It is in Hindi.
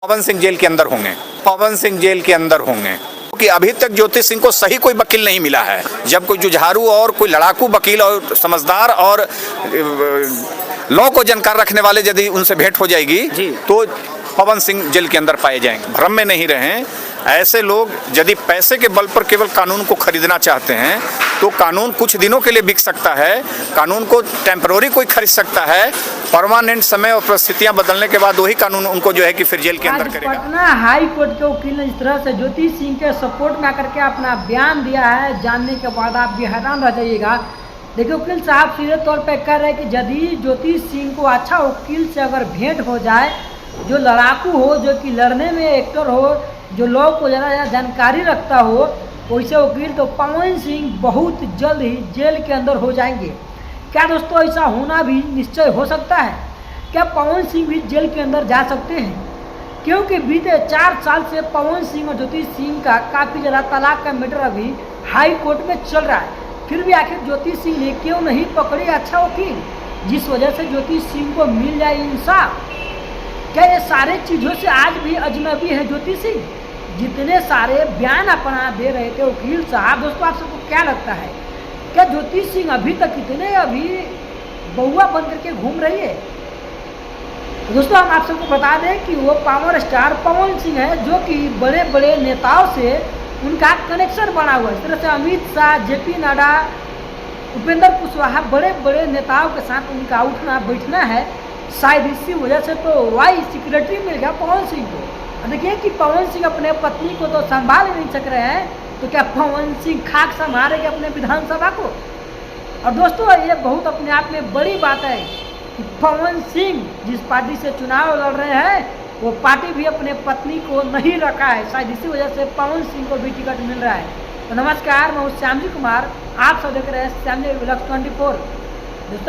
पवन सिंह जेल के अंदर होंगे, पवन सिंह जेल के अंदर होंगे क्योंकि अभी तक ज्योति सिंह को सही कोई वकील नहीं मिला है। जब कोई जुझारू और कोई लड़ाकू वकील और समझदार और लॉ को जानकार रखने वाले यदि उनसे भेंट हो जाएगी तो पवन सिंह जेल के अंदर पाए जाएंगे। भ्रम में नहीं रहें। ऐसे लोग यदि पैसे के बल पर केवल कानून को खरीदना चाहते हैं तो कानून कुछ दिनों के लिए बिक सकता है, कानून को टेम्पररी कोई खरीद सकता है, परमानेंट समय और परिस्थितियां बदलने के बाद वही कानून उनको जो है कि फिर जेल के अंदर करेगा। पटना हाई कोर्ट के वकील ने इस तरह से ज्योति सिंह के सपोर्ट में आकर के अपना बयान दिया है, जानने के बाद आप भी हैरान रह जाइएगा। देखिए वकील साहब सीधे तौर पर कह रहे हैं कि यदि ज्योति सिंह को अच्छा वकील से अगर भेंट हो जाए, जो लड़ाकू हो, जो कि लड़ने में एक्टर हो, जो लॉ को ज़रा जानकारी रखता हो, वैसे वकील, तो पवन सिंह बहुत जल्द ही जेल के अंदर हो जाएंगे। क्या दोस्तों ऐसा होना भी निश्चय हो सकता है? क्या पवन सिंह भी जेल के अंदर जा सकते हैं? क्योंकि बीते 4 साल से पवन सिंह और ज्योति सिंह का काफ़ी ज़्यादा तलाक का मैटर अभी हाई कोर्ट में चल रहा है। फिर भी आखिर ज्योति सिंह ने क्यों नहीं पकड़े अच्छा वकील जिस वजह से ज्योति सिंह को मिल जाए इंसाफ? क्या ये सारे चीज़ों से आज भी अजनबी है ज्योति सिंह? जितने सारे बयान अपना दे रहे थे वकील साहब, दोस्तों आप सबको क्या लगता है? क्या ज्योति सिंह अभी तक इतने अभी बउआ बन करके घूम रही है? दोस्तों हम आप सबको बता दें कि वो पावर स्टार पवन सिंह है, जो कि बड़े बड़े नेताओं से उनका कनेक्शन बना हुआ है। इस तरह से अमित शाह, जेपी नड्डा, उपेंद्र कुशवाहा, बड़े बड़े नेताओं के साथ उनका उठना बैठना है। शायद इसी वजह से तो वाइस सेक्रेटरी मिल गया पवन सिंह को। देखिए कि पवन सिंह अपने पत्नी को तो संभाल नहीं सक रहे हैं, तो क्या पवन सिंह खाक संभालेंगे अपने विधानसभा को? और दोस्तों ये बहुत अपने आप में बड़ी बात है कि पवन सिंह जिस पार्टी से चुनाव लड़ रहे हैं वो पार्टी भी अपने पत्नी को नहीं रखा है। शायद इसी वजह से पवन सिंह को भी टिकट मिल रहा है। तो नमस्कार, मैं श्यामजी कुमार, आप सब देख रहे हैं श्यामजी व्लॉग्स 24। दोस्तों